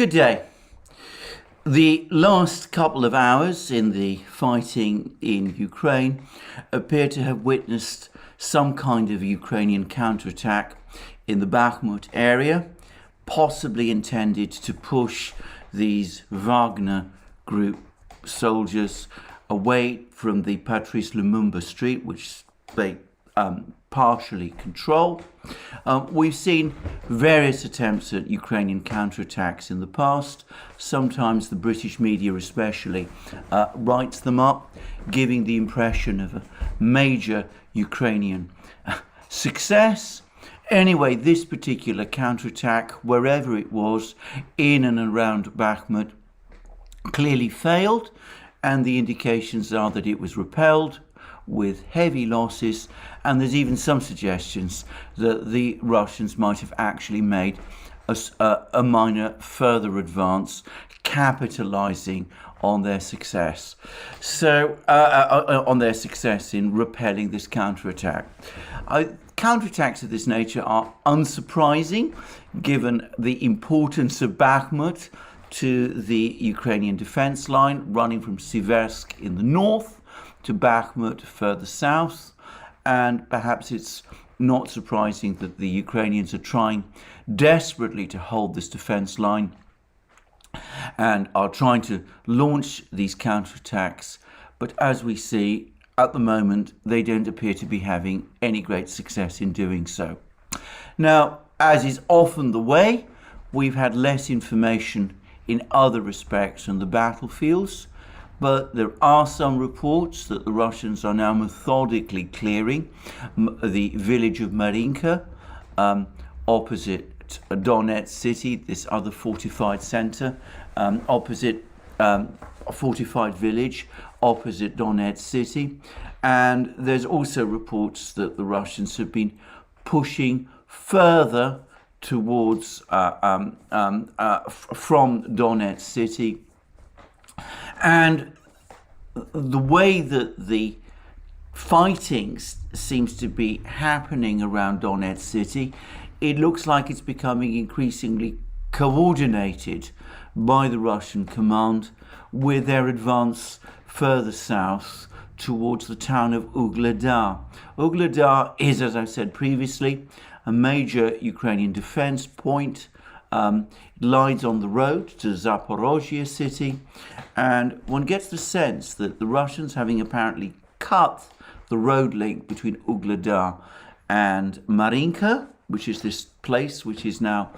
Good day. The last couple of hours in the fighting in Ukraine appear to have witnessed some kind of Ukrainian counterattack in the Bakhmut area, possibly intended to push these Wagner group soldiers away from the Patrice Lumumba street, which they partially control. We've seen various attempts at Ukrainian counterattacks in the past. Sometimes the British media especially writes them up, giving the impression of a major Ukrainian success. Anyway, this particular counterattack, wherever it was, in and around Bakhmut, clearly failed, and the indications are that it was repelled with heavy losses, and there's even some suggestions that the Russians might have actually made a minor further advance, capitalizing on their success. On their success in repelling this counterattack. Counterattacks of this nature are unsurprising, given the importance of Bakhmut to the Ukrainian defense line, running from Siversk in the north to Bakhmut further south, and perhaps it's not surprising that the Ukrainians are trying desperately to hold this defense line and are trying to launch these counterattacks, but as we see at the moment, they don't appear to be having any great success in doing so. Now, as is often the way, we've had less information in other respects on the battlefields, but there are some reports that the Russians are now methodically clearing the village of Marinka, opposite Donetsk city, this other fortified center, opposite a fortified village, opposite Donetsk city. And there's also reports that the Russians have been pushing further towards from Donetsk city. And the way that the fighting seems to be happening around Donetsk city, it looks like it's becoming increasingly coordinated by the Russian command with their advance further south towards the town of Ugledar. Ugledar is, as I've said previously, a major Ukrainian defense point. It lies on the road to Zaporozhye city, and one gets the sense that the Russians, having apparently cut the road link between Ugledar and Marinka, which is this place which is now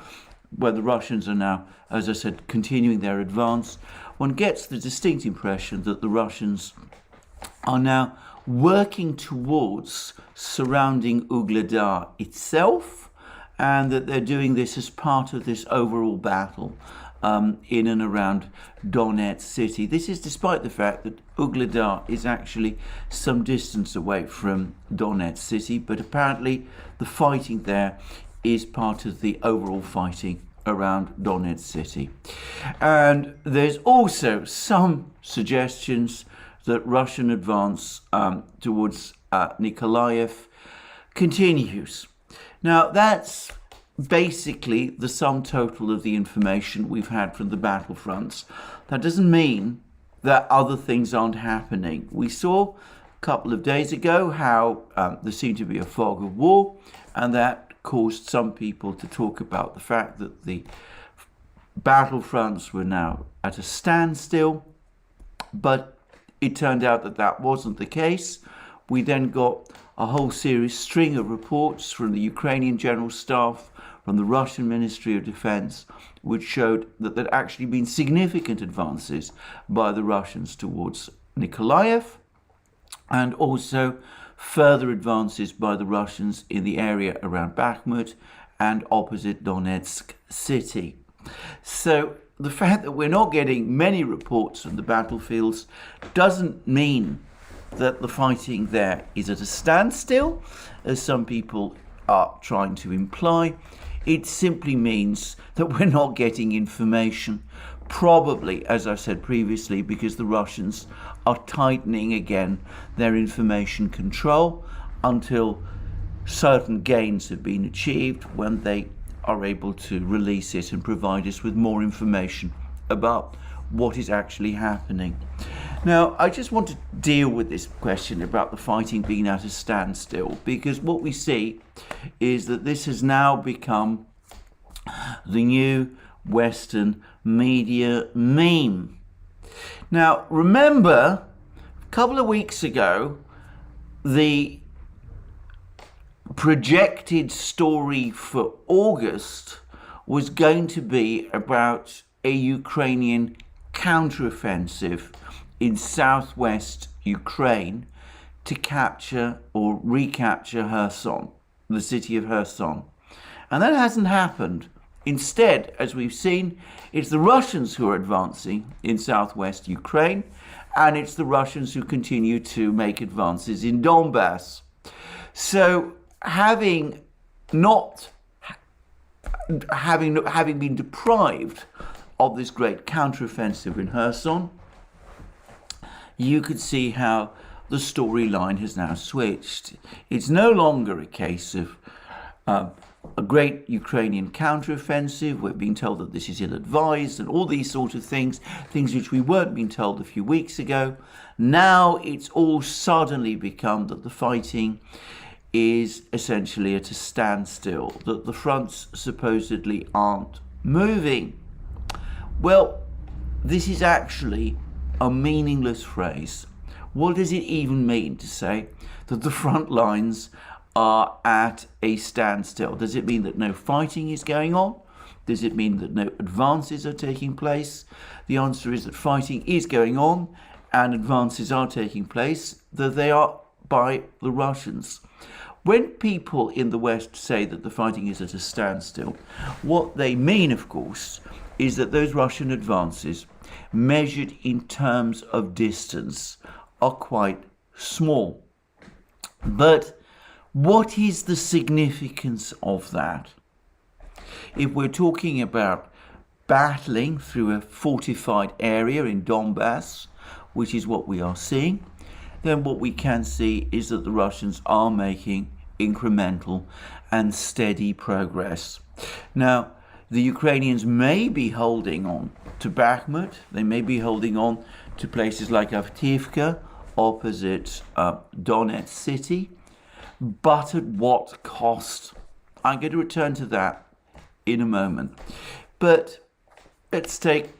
where the Russians are now, as I said, continuing their advance, one gets the distinct impression that the Russians are now working towards surrounding Ugledar itself, and that they're doing this as part of this overall battle in and around Donetsk city. This is despite the fact that Ugledar is actually some distance away from Donetsk city, but apparently the fighting there is part of the overall fighting around Donetsk city. And there's also some suggestions that Russian advance towards Nikolaev continues. Now, that's basically the sum total of the information we've had from the battlefronts. That doesn't mean that other things aren't happening. We saw a couple of days ago how there seemed to be a fog of war, and that caused some people to talk about the fact that the battlefronts were now at a standstill, but it turned out that that wasn't the case. We then got a whole string of reports from the Ukrainian General Staff, from the Russian Ministry of Defense, which showed that there'd actually been significant advances by the Russians towards Nikolaev, and also further advances by the Russians in the area around Bakhmut and opposite Donetsk city. So the fact that we're not getting many reports from the battlefields doesn't mean that the fighting there is at a standstill, as some people are trying to imply. It simply means that we're not getting information, probably, as I said previously, because the Russians are tightening again their information control until certain gains have been achieved, when they are able to release it and provide us with more information about what is actually happening. Now, I just want to deal with this question about the fighting being at a standstill, because what we see is that this has now become the new Western media meme. Now, remember, a couple of weeks ago, the projected story for August was going to be about a Ukrainian counteroffensive in southwest Ukraine to capture or recapture Kherson, the city of Kherson. And that hasn't happened. Instead, as we've seen, it's the Russians who are advancing in southwest Ukraine, and it's the Russians who continue to make advances in Donbass. So having been deprived of this great counteroffensive in Kherson, you could see how the storyline has now switched. It's no longer a case of a great Ukrainian counteroffensive. We're being told that this is ill-advised and all these sort of things which we weren't being told a few weeks ago. Now it's all suddenly become that the fighting is essentially at a standstill, that the fronts supposedly aren't moving. Well, this is actually a meaningless phrase. What does it even mean to say that the front lines are at a standstill? Does it mean that no fighting is going on? Does it mean that no advances are taking place? The answer is that fighting is going on and advances are taking place, though they are by the Russians. When people in the West say that the fighting is at a standstill, what they mean, of course, is that those Russian advances, measured in terms of distance, are quite small. But what is the significance of that? If we're talking about battling through a fortified area in Donbass, which is what we are seeing, then what we can see is that the Russians are making incremental and steady progress. Now, the Ukrainians may be holding on to Bakhmut, they may be holding on to places like Avdiivka, opposite Donetsk city, but at what cost? I'm going to return to that in a moment. But let's take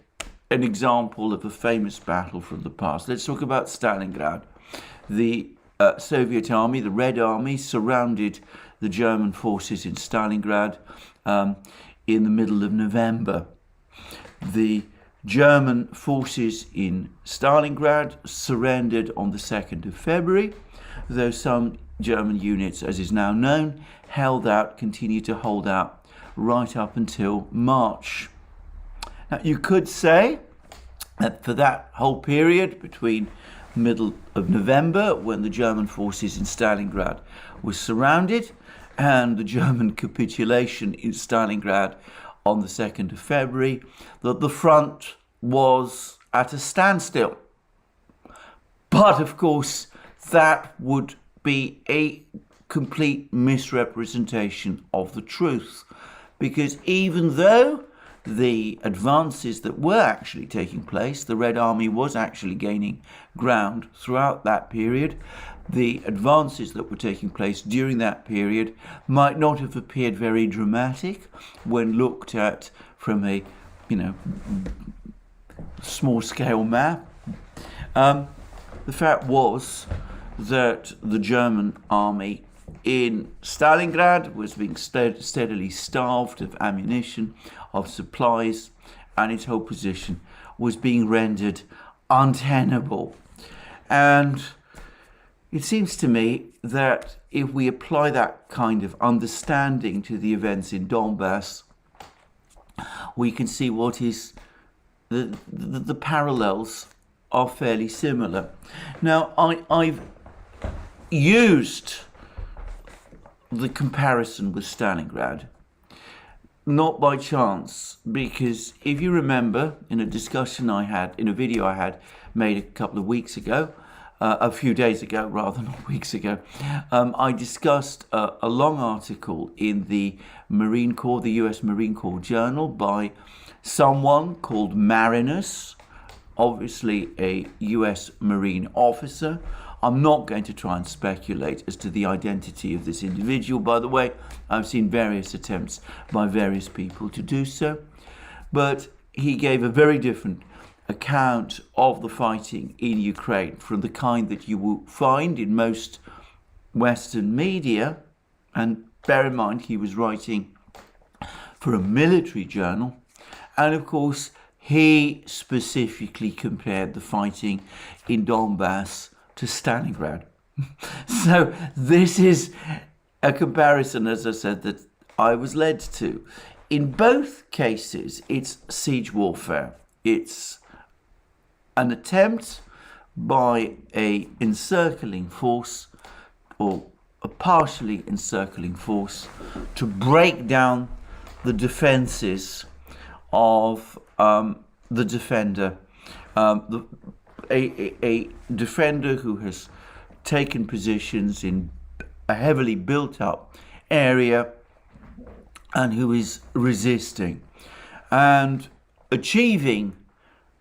an example of a famous battle from the past. Let's talk about Stalingrad. The Soviet army, the Red Army, surrounded the German forces in Stalingrad in the middle of November. The German forces in Stalingrad surrendered on the 2nd of February, though some German units, as is now known, continued to hold out right up until March. Now, you could say that for that whole period between middle of November, when the German forces in Stalingrad were surrounded, and the German capitulation in Stalingrad on the 2nd of February, that the front was at a standstill. But of course, that would be a complete misrepresentation of the truth, because even though the advances that were actually taking place, the Red Army was actually gaining ground throughout that period, the advances that were taking place during that period might not have appeared very dramatic when looked at from a, small scale map. The fact was that the German army in Stalingrad was being steadily starved of ammunition, of supplies, and its whole position was being rendered untenable. And it seems to me that if we apply that kind of understanding to the events in Donbass, we can see what is the parallels are fairly similar. Now, I've used the comparison with Stalingrad, not by chance, because if you remember in a discussion I had, in a video I had made a couple of weeks ago, a few days ago rather than weeks ago, I discussed a long article in the Marine Corps, the US Marine Corps Journal, by someone called Marinus, obviously a US Marine officer. I'm not going to try and speculate as to the identity of this individual. By the way, I've seen various attempts by various people to do so, but he gave a very different account of the fighting in Ukraine from the kind that you will find in most Western media. And bear in mind, he was writing for a military journal. And of course, he specifically compared the fighting in Donbass to Stalingrad. So this is a comparison, as I said, that I was led to. In both cases, it's siege warfare. It's an attempt by a encircling force, or a partially encircling force, to break down the defenses of the defender, a defender who has taken positions in a heavily built up area and who is resisting and achieving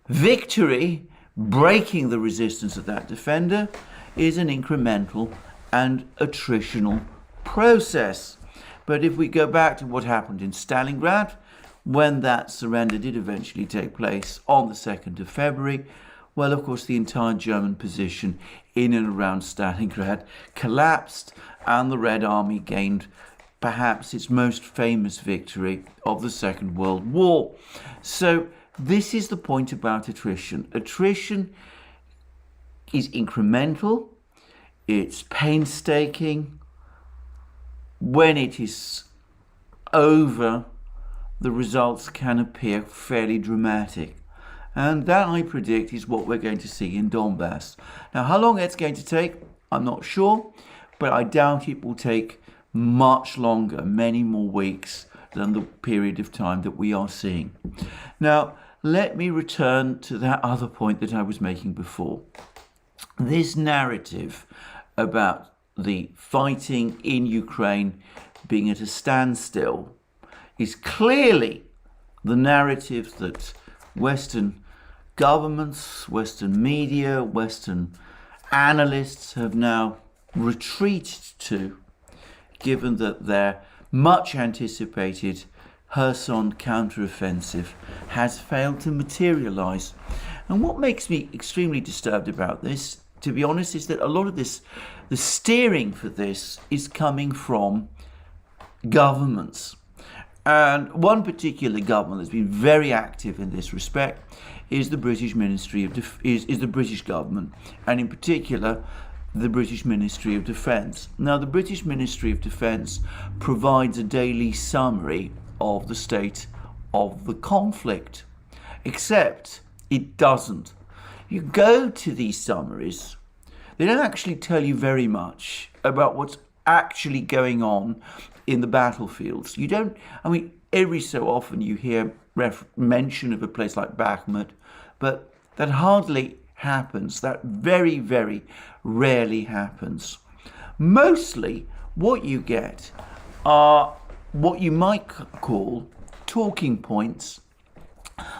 victory. Breaking the resistance of that defender is an incremental and attritional process. But if we go back to what happened in Stalingrad, when that surrender did eventually take place on the 2nd of February, well, of course, the entire German position in and around Stalingrad collapsed, and the Red Army gained perhaps its most famous victory of the Second World War. So this is the point about attrition. Attrition is incremental, it's painstaking. When it is over, the results can appear fairly dramatic. And that, I predict, is what we're going to see in Donbass. Now, how long that's going to take, I'm not sure, but I doubt it will take much longer, many more weeks than the period of time that we are seeing. Now, let me return to that other point that I was making before. This narrative about the fighting in Ukraine being at a standstill is clearly the narrative that Western governments, Western media, Western analysts have now retreated to, given that their much anticipated Kherson counteroffensive has failed to materialize. And what makes me extremely disturbed about this, to be honest, is that a lot of this, the steering for this, is coming from governments. And one particular government that's been very active in this respect is the British Ministry of is the British government, and in particular the British Ministry of Defence. Now, the British Ministry of Defence provides a daily summary of the state of the conflict, except it doesn't. You go to these summaries, they don't actually tell you very much about what's actually going on in the battlefields. You don't, I mean, every so often you hear mention of a place like Bakhmut, but that hardly happens. That very, very rarely happens. Mostly what you get are what you might call talking points,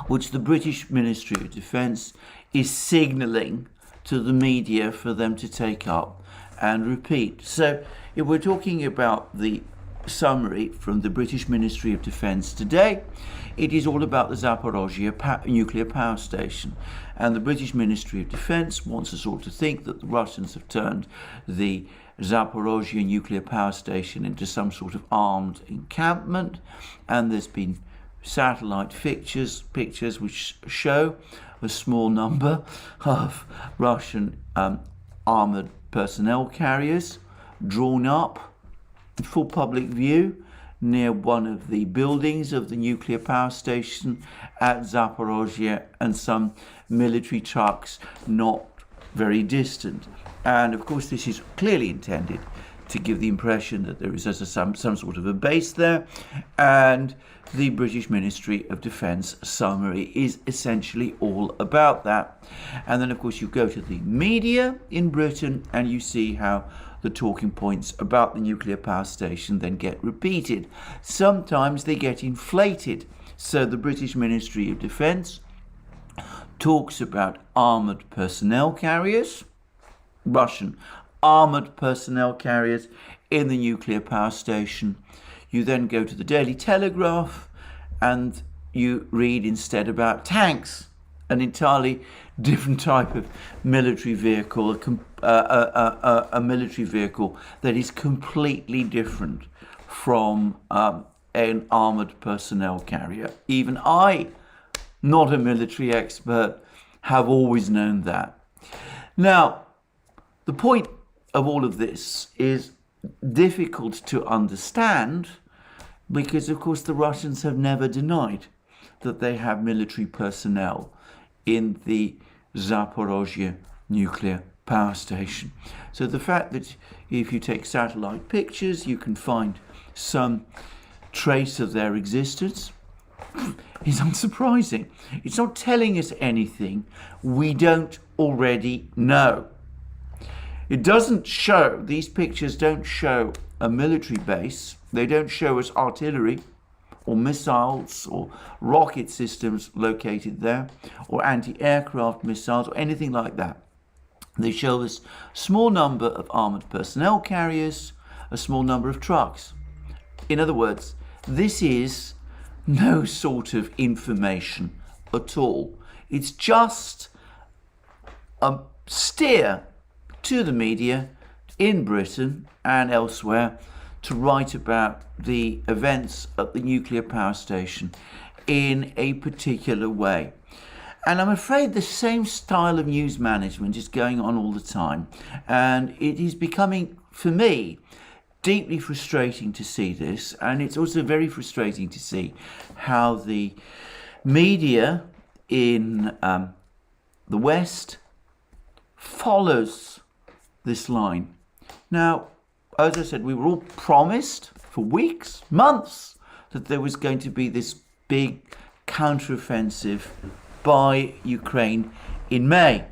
which the British Ministry of Defence is signalling to the media for them to take up and repeat. So if we're talking about the summary from the British Ministry of Defence today, it is all about the Zaporozhye nuclear power station. And the British Ministry of Defence wants us all to think that the Russians have turned the Zaporozhye nuclear power station into some sort of armed encampment. And there's been satellite pictures which show a small number of Russian armoured personnel carriers drawn up for public view near one of the buildings of the nuclear power station at Zaporozhye, and some military trucks not very distant. And of course this is clearly intended to give the impression that there is some sort of a base there. And the British Ministry of Defence summary is essentially all about that. And then, of course, you go to the media in Britain and you see how the talking points about the nuclear power station then get repeated. Sometimes they get inflated. So the British Ministry of Defence talks about armoured personnel carriers, Russian armoured personnel carriers in the nuclear power station. You then go to the Daily Telegraph and you read instead about tanks, an entirely different type of military vehicle, a military vehicle that is completely different from an armoured personnel carrier. Even I, not a military expert, have always known that. Now, the point of all of this is difficult to understand because, of course, the Russians have never denied that they have military personnel in the Zaporozhye nuclear power station. So the fact that if you take satellite pictures, you can find some trace of their existence is unsurprising. It's not telling us anything we don't already know. It doesn't show, these pictures don't show a military base. They don't show us artillery or missiles or rocket systems located there or anti-aircraft missiles or anything like that. They show us a small number of armoured personnel carriers, a small number of trucks. In other words, this is no sort of information at all. It's just a steer to the media in Britain and elsewhere to write about the events at the nuclear power station in a particular way. And I'm afraid the same style of news management is going on all the time. And it is becoming, for me, deeply frustrating to see this. And it's also very frustrating to see how the media in the West follows this line. Now, as I said, we were all promised for weeks, months, that there was going to be this big counteroffensive by Ukraine in May.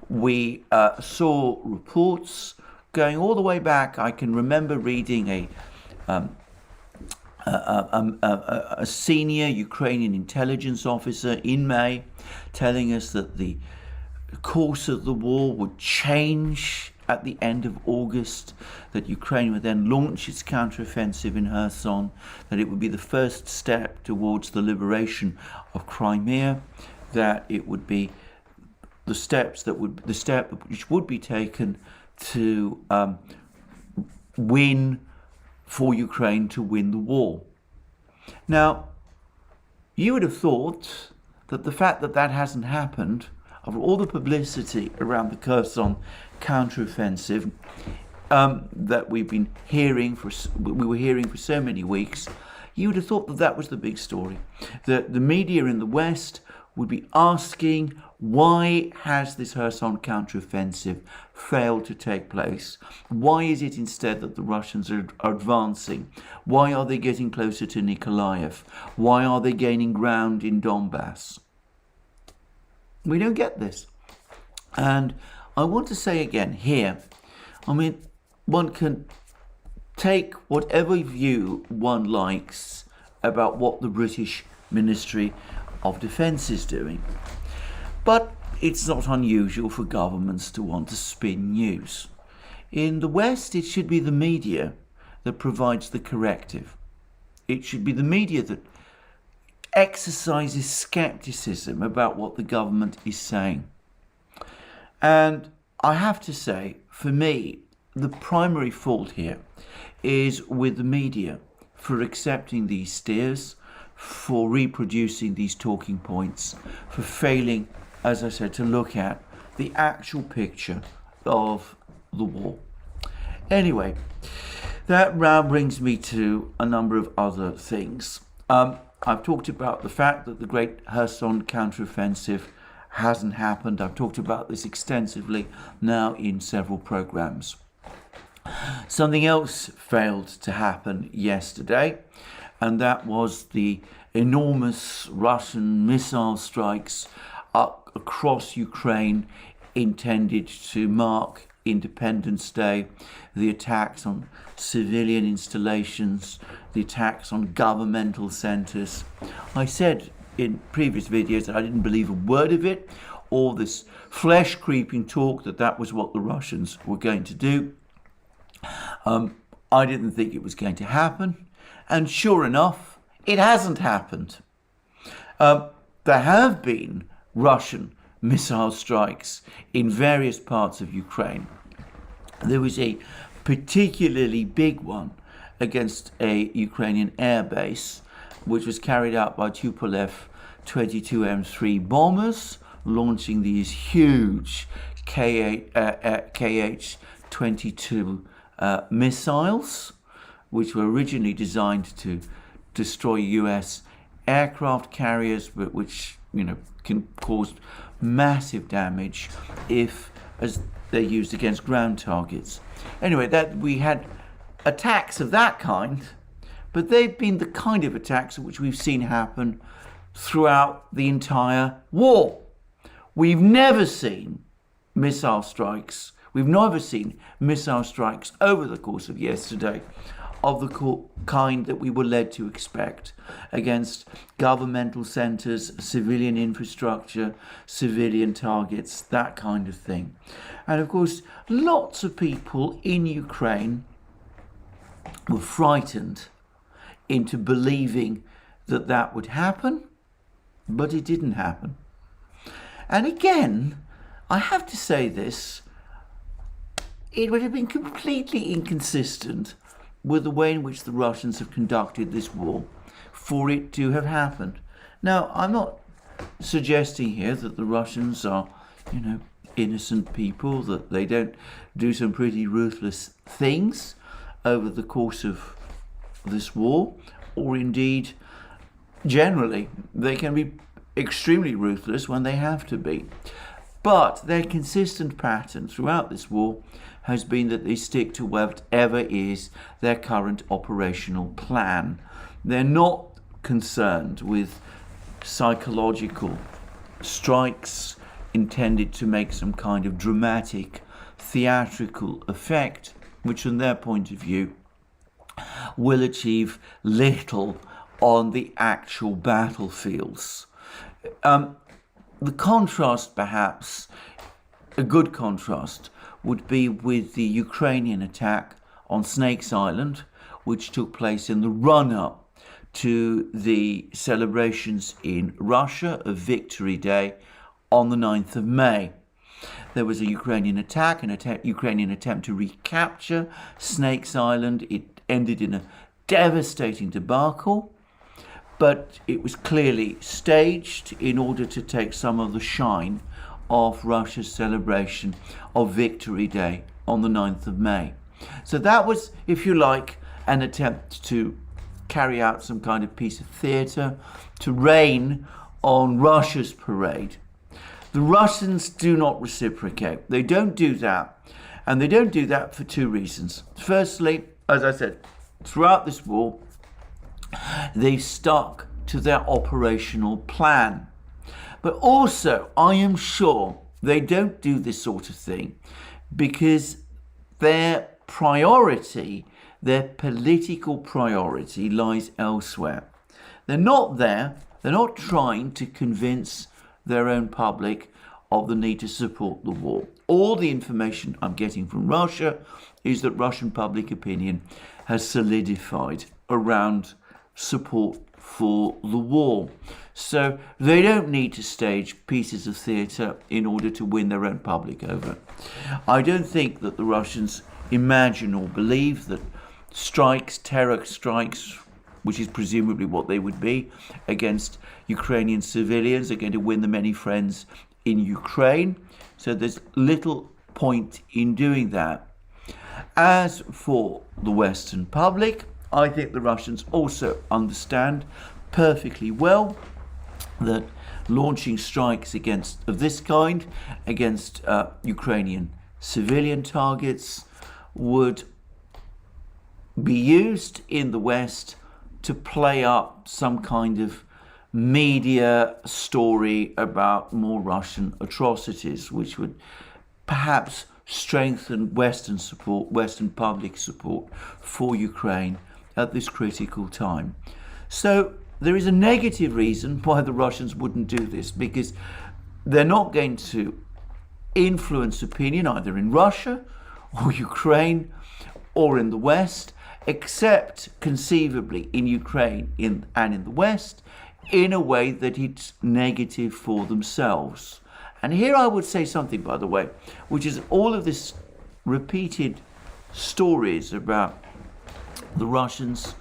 We saw reports going all the way back. I can remember reading a senior Ukrainian intelligence officer in May telling us that the course of the war would change at the end of August, that Ukraine would then launch its counteroffensive in Kherson, that it would be the first step towards the liberation of Crimea, that it would be the step which would be taken to win for Ukraine to win the war. Now, you would have thought that the fact that that hasn't happened, of all the publicity around the Kherson counteroffensive that we were hearing for so many weeks, you would have thought that that was the big story. That the media in the West would be asking, why has this Kherson counteroffensive failed to take place? Why is it instead that the Russians are advancing? Why are they getting closer to Nikolaev? Why are they gaining ground in Donbass? We don't get this. And I want to say again here, I mean, one can take whatever view one likes about what the British Ministry of Defence is doing. But it's not unusual for governments to want to spin news. In the West, it should be the media that provides the corrective. It should be the media that exercises skepticism about what the government is saying. And I have to say, for me, the primary fault here is with the media for accepting these steers, for reproducing these talking points, for failing, as I said, to look at the actual picture of the war. Anyway, that now brings me to a number of other things. I've talked about the fact that the great Kherson counteroffensive hasn't happened. I've talked about this extensively now in several programs. Something else failed to happen yesterday, and that was the enormous Russian missile strikes up across Ukraine intended to mark Independence Day, the attacks on civilian installations, the attacks on governmental centres. I said in previous videos that I didn't believe a word of it, all this flesh-creeping talk that was what the Russians were going to do. I didn't think it was going to happen, and sure enough, it hasn't happened. There have been Russian missile strikes in various parts of Ukraine. There was a particularly big one against a Ukrainian air base, which was carried out by Tupolev 22M3 bombers, launching these huge KH-22 missiles, which were originally designed to destroy US aircraft carriers, but which can cause massive damage as they're used against ground targets. Anyway, that we had attacks of that kind, but they've been the kind of attacks which we've seen happen throughout the entire war. We've never seen missile strikes. We've never seen missile strikes over the course of yesterday of the kind that we were led to expect against governmental centres, civilian infrastructure, civilian targets, that kind of thing. And of course, lots of people in Ukraine were frightened into believing that would happen, but it didn't happen. And again, I have to say this, it would have been completely inconsistent with the way in which the Russians have conducted this war for it to have happened. Now, I'm not suggesting here that the Russians are, innocent people, that they don't do some pretty ruthless things over the course of this war, or indeed, generally, they can be extremely ruthless when they have to be. But their consistent pattern throughout this war has been that they stick to whatever is their current operational plan. They're not concerned with psychological strikes intended to make some kind of dramatic, theatrical effect, which from their point of view will achieve little on the actual battlefields. The contrast, perhaps, a good contrast, would be with the Ukrainian attack on Snakes Island, which took place in the run-up to the celebrations in Russia of Victory Day on the 9th of May. There was a Ukrainian attack, Ukrainian attempt to recapture Snakes Island. It ended in a devastating debacle, but it was clearly staged in order to take some of the shine of Russia's celebration of Victory Day on the 9th of May. So that was, if you like, an attempt to carry out some kind of piece of theatre, to rain on Russia's parade. The Russians do not reciprocate. They don't do that. And they don't do that for two reasons. Firstly, as I said, throughout this war, they've stuck to their operational plan. But also, I am sure they don't do this sort of thing because their priority, their political priority, lies elsewhere. They're not there. They're not trying to convince their own public of the need to support the war. All the information I'm getting from Russia is that Russian public opinion has solidified around support for the war. So they don't need to stage pieces of theatre in order to win their own public over. I don't think that the Russians imagine or believe that strikes, terror strikes, which is presumably what they would be, against Ukrainian civilians are going to win them any friends in Ukraine. So there's little point in doing that. As for the Western public, I think the Russians also understand perfectly well that launching strikes of this kind against Ukrainian civilian targets would be used in the West to play up some kind of media story about more Russian atrocities, which would perhaps strengthen Western support, Western public support for Ukraine at this critical time. So there is a negative reason why the Russians wouldn't do this, because they're not going to influence opinion either in Russia or Ukraine or in the West, except conceivably in Ukraine and in the West, in a way that it's negative for themselves. And here I would say something, by the way, which is all of this repeated stories about the Russians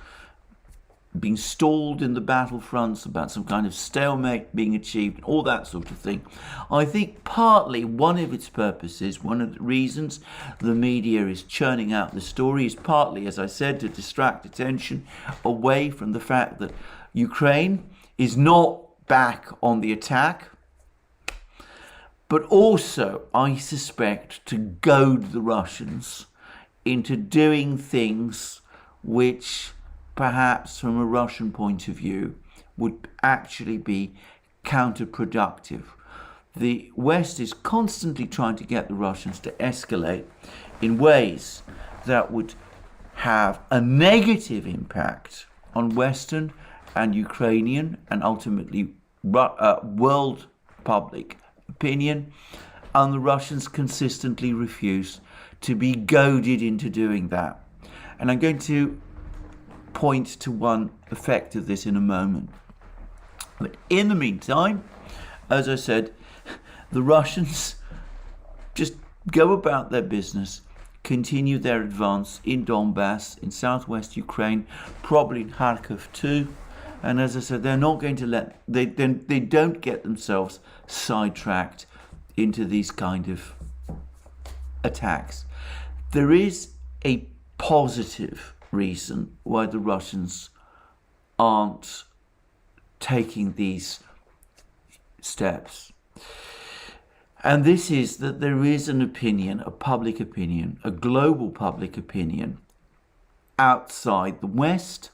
being stalled in the battlefronts, about some kind of stalemate being achieved, all that sort of thing. I think partly one of its purposes, one of the reasons the media is churning out the story is partly, as I said, to distract attention away from the fact that Ukraine is not back on the attack, but also, I suspect, to goad the Russians into doing things which perhaps from a Russian point of view would actually be counterproductive. The West is constantly trying to get the Russians to escalate in ways that would have a negative impact on Western and Ukrainian and ultimately world public opinion, and the Russians consistently refuse to be goaded into doing that. And I'm going to point to one effect of this in a moment. But in the meantime, as I said, the Russians just go about their business, continue their advance in Donbass, in southwest Ukraine, probably in Kharkiv too. And as I said, they're not going to they don't get themselves sidetracked into these kind of attacks. There is a positive reason why the Russians aren't taking these steps. And this is that there is an opinion, a public opinion, a global public opinion outside the West,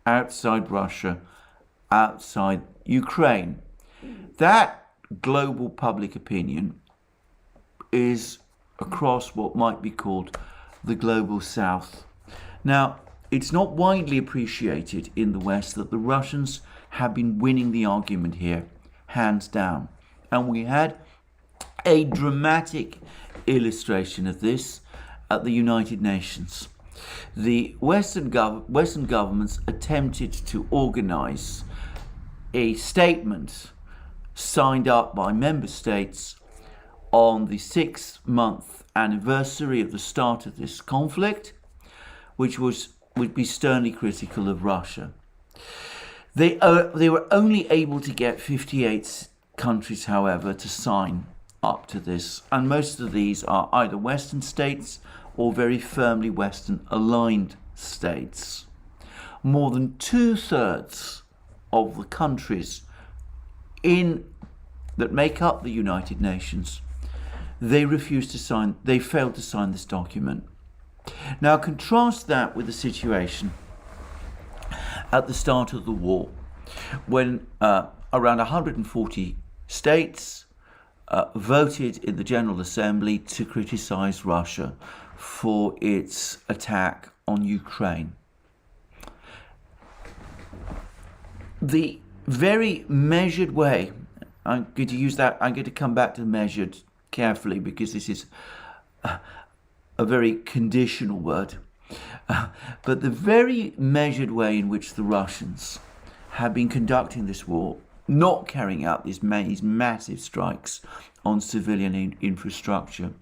outside Russia, outside Ukraine. That global public opinion is across what might be called the global South. Now, it's not widely appreciated in the West that the Russians have been winning the argument here, hands down. And we had a dramatic illustration of this at the United Nations. The Western governments attempted to organize a statement signed up by member states on the 6-month anniversary of the start of this conflict, which would be sternly critical of Russia. They were only able to get 58 countries, however, to sign up to this, and most of these are either Western states or very firmly Western aligned states. More than 2/3 of the countries that make up the United Nations, they failed to sign this document. Now contrast that with the situation at the start of the war, when around 140 states voted in the General Assembly to criticize Russia for its attack on Ukraine. The very measured way, I'm going to come back to measured carefully because this is a very conditional word, but the very measured way in which the Russians have been conducting this war, not carrying out these massive strikes on civilian infrastructure,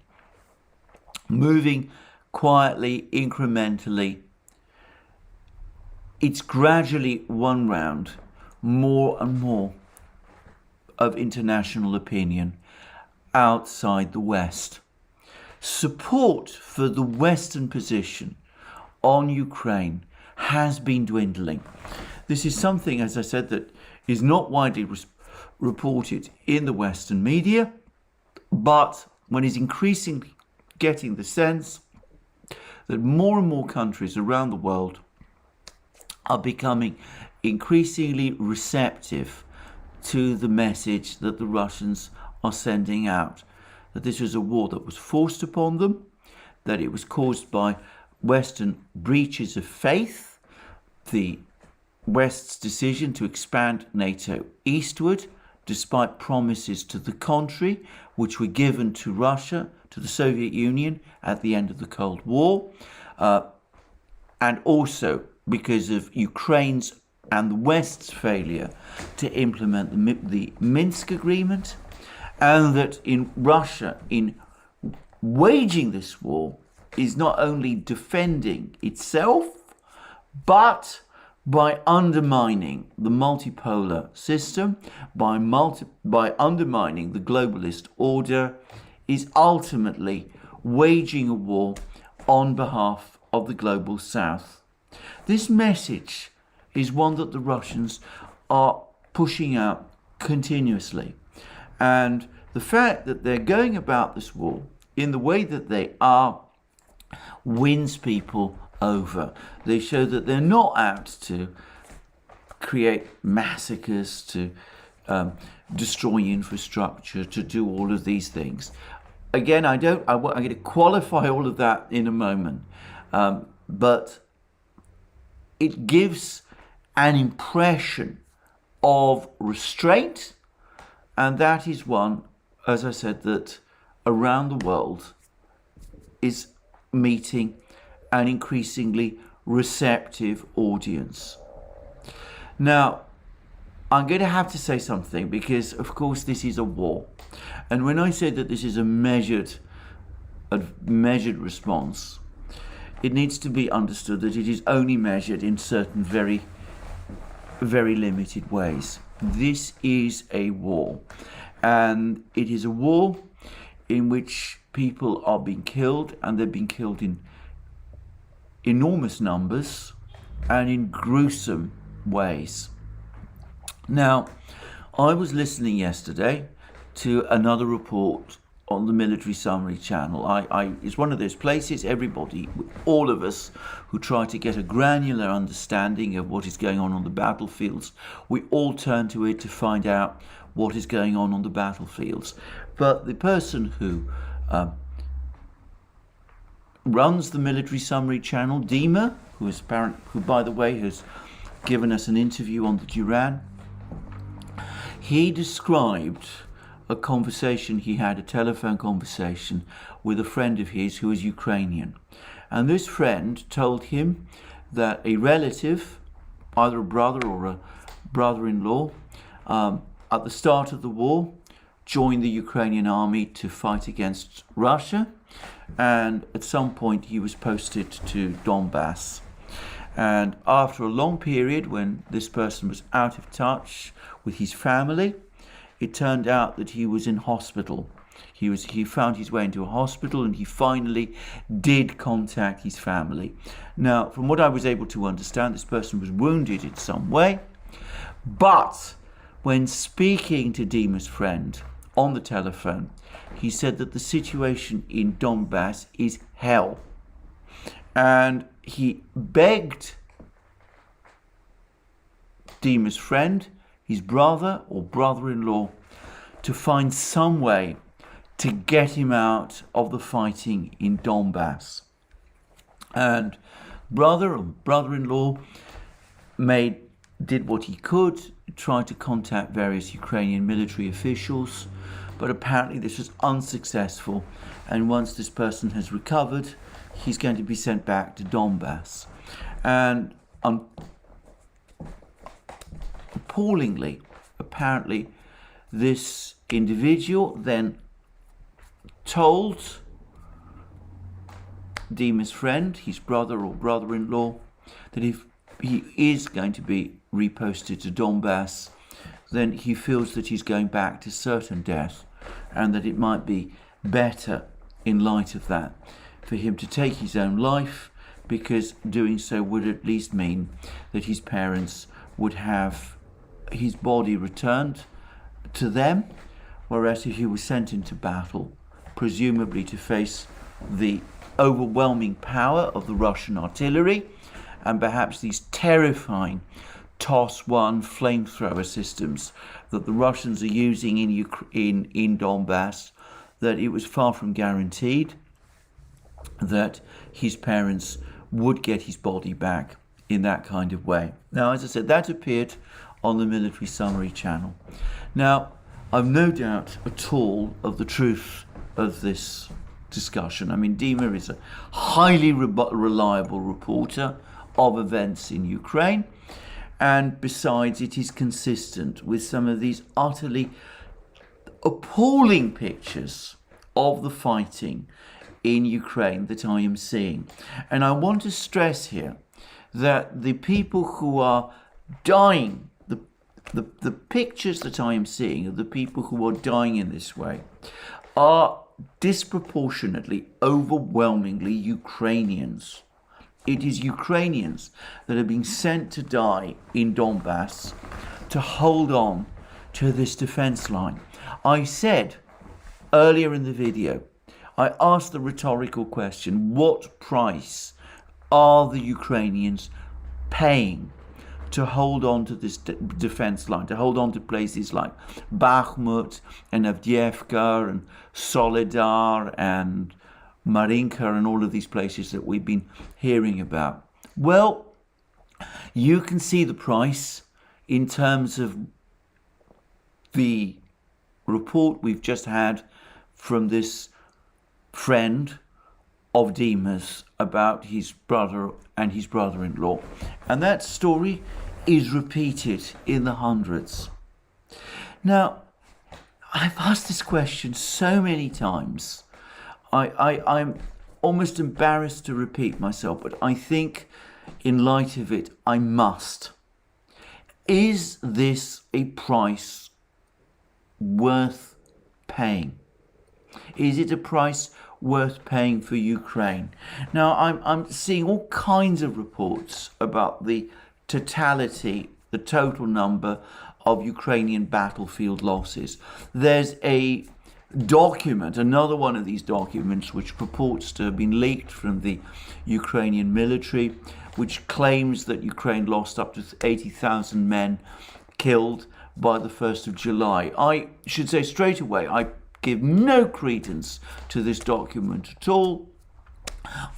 moving quietly, incrementally, it's gradually won round more and more of international opinion outside the West. Support for the Western position on Ukraine has been dwindling. This is something, as I said, that is not widely reported in the Western media, but one is increasingly getting the sense that more and more countries around the world are becoming increasingly receptive to the message that the Russians are sending out, that this was a war that was forced upon them, that it was caused by Western breaches of faith, the West's decision to expand NATO eastward, despite promises to the contrary, which were given to Russia, to the Soviet Union at the end of the Cold War, and also because of Ukraine's and the West's failure to implement the Minsk agreement, and that in Russia, in waging this war, is not only defending itself, but by undermining the multipolar system, by undermining the globalist order, is ultimately waging a war on behalf of the global South. This message is one that the Russians are pushing out continuously. And the fact that they're going about this war in the way that they are wins people over. They show that they're not out to create massacres, to destroy infrastructure, to do all of these things. Again, I'm going to qualify all of that in a moment, but it gives an impression of restraint, and that is one, as I said, that around the world is meeting an increasingly receptive audience. Now, I'm going to have to say something because, of course, this is a war. And when I say that this is a measured response, it needs to be understood that it is only measured in certain very, very limited ways. This is a war. And it is a war in which people are being killed, and they're being killed in enormous numbers and in gruesome ways. Now, I was listening yesterday to another report on the Military Summary channel. It's one of those places, everybody, all of us who try to get a granular understanding of what is going on the battlefields, we all turn to it to find out what is going on the battlefields. But the person who runs the Military Summary channel, Dima, who by the way has given us an interview on the DURAN, he described a conversation he had, a telephone conversation with a friend of his who is Ukrainian. And this friend told him that a relative, either a brother or a brother-in-law, at the start of the war, joined the Ukrainian army to fight against Russia. And at some point he was posted to Donbass. And after a long period when this person was out of touch with his family, it turned out that he was in hospital. He found his way into a hospital, and he finally did contact his family. Now, from what I was able to understand, this person was wounded in some way. But when speaking to Dima's friend on the telephone, he said that the situation in Donbass is hell. And he begged Dima's friend, his brother or brother-in-law, to find some way to get him out of the fighting in Donbass. And brother or brother-in-law did what he could, tried to contact various Ukrainian military officials, but apparently this was unsuccessful. And once this person has recovered, he's going to be sent back to Donbass. And appallingly, apparently, this individual then told Dima's friend, his brother or brother-in-law, that if he is going to be reposted to Donbass, then he feels that he's going back to certain death, and that it might be better, in light of that, for him to take his own life, because doing so would at least mean that his parents would have his body returned to them, whereas if he was sent into battle, presumably to face the overwhelming power of the Russian artillery, and perhaps these terrifying TOS-1 flamethrower systems that the Russians are using in Donbass, that it was far from guaranteed that his parents would get his body back in that kind of way. Now, as I said, that appeared on the Military Summary channel. Now, I've no doubt at all of the truth of this discussion. I mean, Dima is a highly reliable reporter of events in Ukraine, and besides, it is consistent with some of these utterly appalling pictures of the fighting in Ukraine that I am seeing. And I want to stress here that the people who are dying, the pictures that I am seeing of the people who are dying in this way are disproportionately, overwhelmingly Ukrainians. It is Ukrainians that are being sent to die in Donbass to hold on to this defense line. I said earlier in the video, I asked the rhetorical question, what price are the Ukrainians paying to hold on to this defense line, to hold on to places like Bakhmut and Avdiivka and Soledar and Marinka and all of these places that we've been hearing about? Well, you can see the price in terms of the report we've just had from this friend of Dima's about his brother and his brother-in-law. And that story is repeated in the hundreds. Now, I've asked this question so many times. I'm almost embarrassed to repeat myself, but I think in light of it, I must. Is this a price worth paying? Is it a price worth paying for Ukraine? Now, I'm seeing all kinds of reports about the totality, the total number of Ukrainian battlefield losses. There's a document, another one of these documents, which purports to have been leaked from the Ukrainian military, which claims that Ukraine lost up to 80,000 men killed by the 1st of July. I should say straight away, I give no credence to this document at all.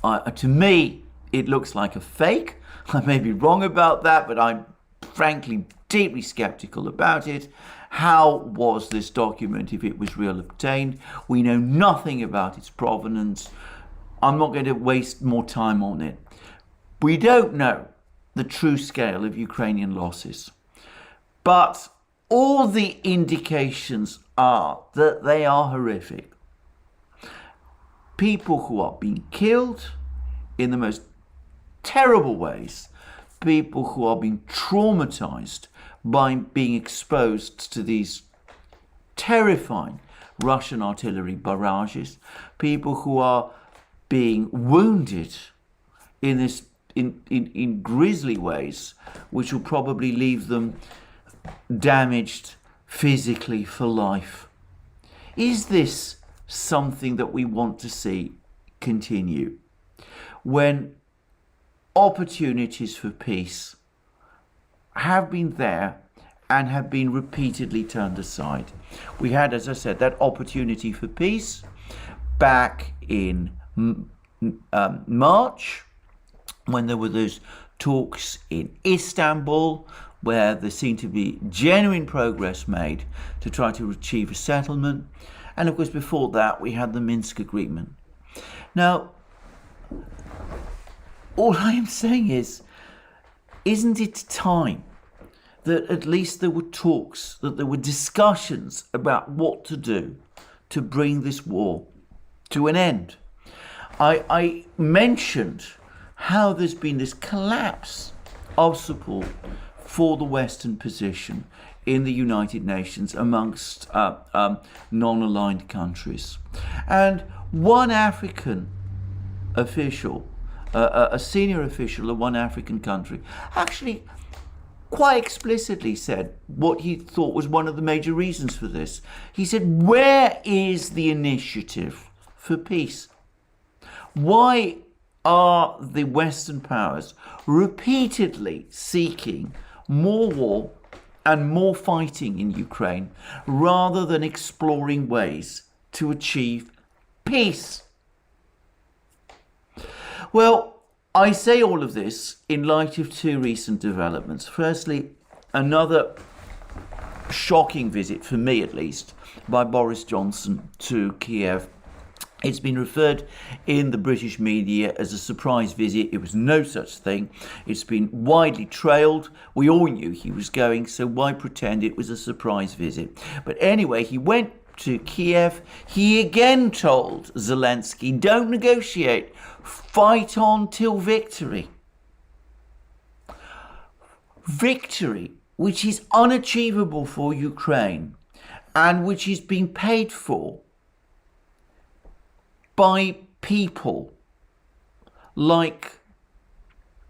To me, it looks like a fake. I may be wrong about that, but I'm frankly deeply skeptical about it. How was this document, if it was real, obtained? We know nothing about its provenance. I'm not going to waste more time on it. We don't know the true scale of Ukrainian losses, but all the indications are that they are horrific. People who are being killed in the most terrible ways, people who are being traumatized by being exposed to these terrifying Russian artillery barrages, people who are being wounded in grisly ways, which will probably leave them damaged physically for life. Is this something that we want to see continue? When opportunities for peace have been there and have been repeatedly turned aside. We had, as I said, that opportunity for peace back in March, when there were those talks in Istanbul, where there seemed to be genuine progress made to try to achieve a settlement. And of course, before that, we had the Minsk agreement. Now, all I am saying is, isn't it time that at least there were talks, that there were discussions about what to do to bring this war to an end? I mentioned how there's been this collapse of support for the Western position in the United Nations amongst non-aligned countries. And one African official, a senior official of one African country, actually quite explicitly said what he thought was one of the major reasons for this. He said, where is the initiative for peace? Why are the Western powers repeatedly seeking more war and more fighting in Ukraine rather than exploring ways to achieve peace? Well, I say all of this in light of two recent developments. Firstly, another shocking visit, for me at least, by Boris Johnson to Kiev. It's been referred in the British media as a surprise visit. It was no such thing. It's been widely trailed. We all knew he was going, so why pretend it was a surprise visit? But anyway, he went to Kiev. He again told Zelensky, don't negotiate, fight on till victory. Victory, which is unachievable for Ukraine and which is being paid for by people like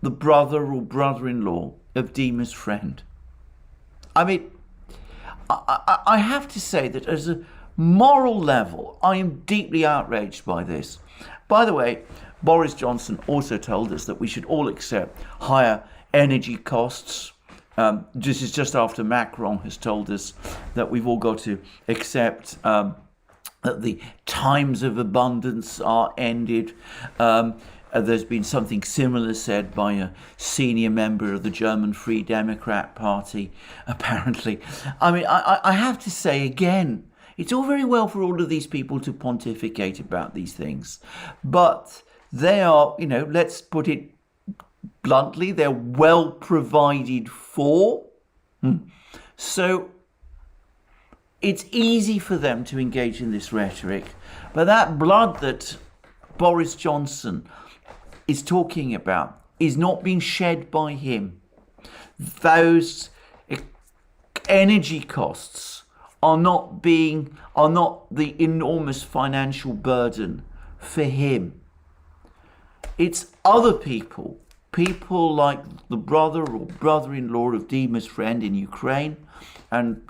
the brother or brother-in-law of Dima's friend. I mean, I have to say that as a moral level, I am deeply outraged by this. By the way, Boris Johnson also told us that we should all accept higher energy costs. This is just after Macron has told us that we've all got to accept that the times of abundance are ended. There's been something similar said by a senior member of the German Free Democrat Party, apparently. I mean, I have to say again, it's all very well for all of these people to pontificate about these things, but they are, let's put it bluntly, they're well provided for. So it's easy for them to engage in this rhetoric, but that blood that Boris Johnson is talking about is not being shed by him. Those energy costs are not the enormous financial burden for him. It's other people like the brother or brother-in-law of Dima's friend in Ukraine, and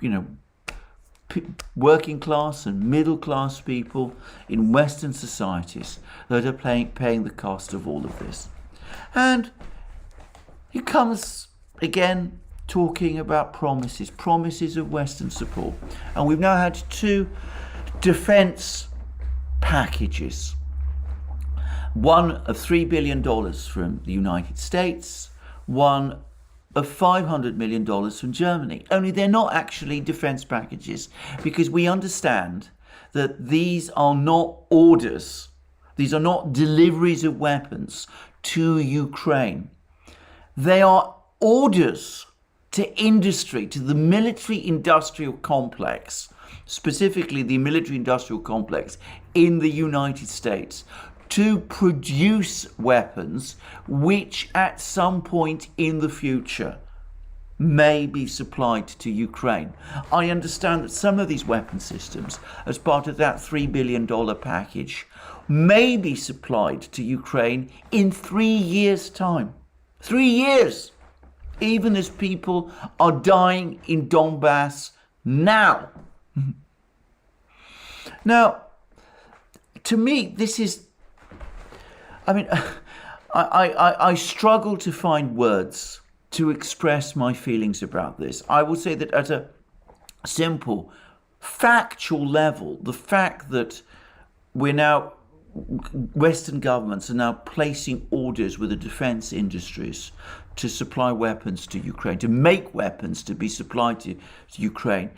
working class and middle class people in Western societies that are paying the cost of all of this. And he comes again talking about promises of Western support. And we've now had two defense packages. One of $3 billion from the United States, one of $500 million from Germany. Only they're not actually defense packages, because we understand that these are not orders. These are not deliveries of weapons to Ukraine. They are orders to industry, to the military-industrial complex, specifically the military-industrial complex in the United States, to produce weapons which at some point in the future may be supplied to Ukraine. I understand that some of these weapon systems, as part of that $3 billion package, may be supplied to Ukraine in 3 years' time. 3 years! Even as people are dying in Donbass now. Now, to me, this is, I struggle to find words to express my feelings about this. I will say that at a simple, factual level, the fact that Western governments are now placing orders with the defense industries to supply weapons to Ukraine, to make weapons to be supplied to Ukraine,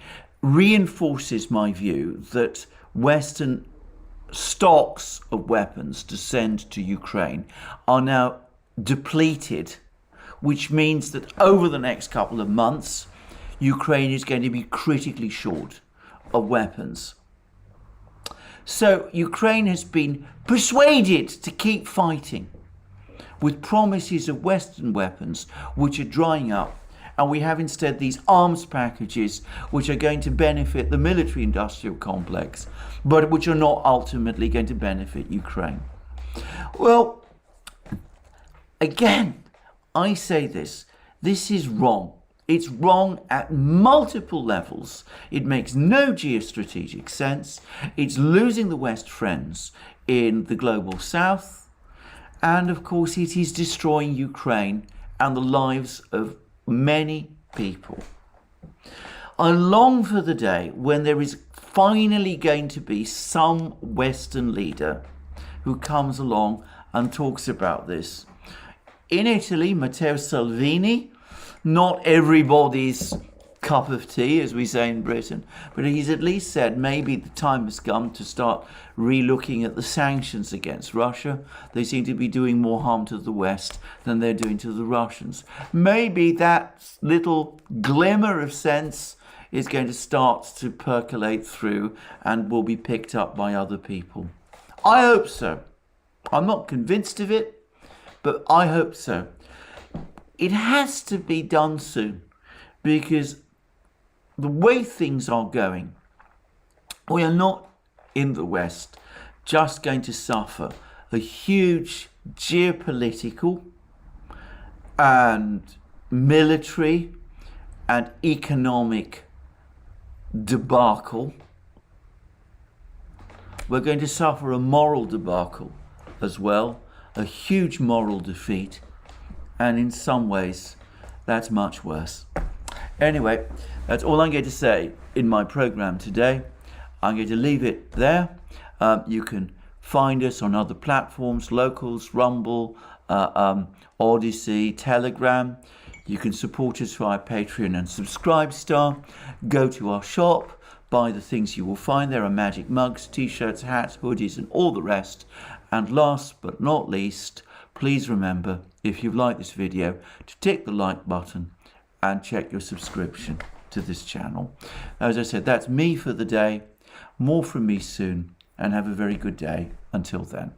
reinforces my view that Western stocks of weapons to send to Ukraine are now depleted, which means that over the next couple of months, Ukraine is going to be critically short of weapons. So Ukraine has been persuaded to keep fighting with promises of Western weapons which are drying up, and we have instead these arms packages which are going to benefit the military-industrial complex, but which are not ultimately going to benefit Ukraine. Well, again, I say this is wrong. It's wrong at multiple levels. It makes no geostrategic sense. It's losing the West friends in the global south, and of course it is destroying Ukraine and the lives of many people. I long for the day when there is finally going to be some Western leader who comes along and talks about this. In Italy, Matteo Salvini, not everybody's cup of tea, as we say in Britain, but he's at least said maybe the time has come to start re-looking at the sanctions against Russia. They seem to be doing more harm to the West than they're doing to the Russians. Maybe that little glimmer of sense is going to start to percolate through and will be picked up by other people. I hope so. I'm not convinced of it, but I hope so. It has to be done soon, because the way things are going, we are not in the West just going to suffer a huge geopolitical and military and economic debacle. We're going to suffer a moral debacle as well, a huge moral defeat, and in some ways that's much worse. Anyway, that's all I'm going to say in my program today. I'm going to leave it there. You can find us on other platforms, Locals, Rumble, ODYSEE, Telegram. You can support us via Patreon and Subscribestar. Go to our shop, buy the things you will find. There are magic mugs, t-shirts, hats, hoodies, and all the rest. And last but not least, please remember, if you've liked this video, to tick the like button and check your subscription to this channel. As I said, that's me for the day. More from me soon, and have a very good day until then.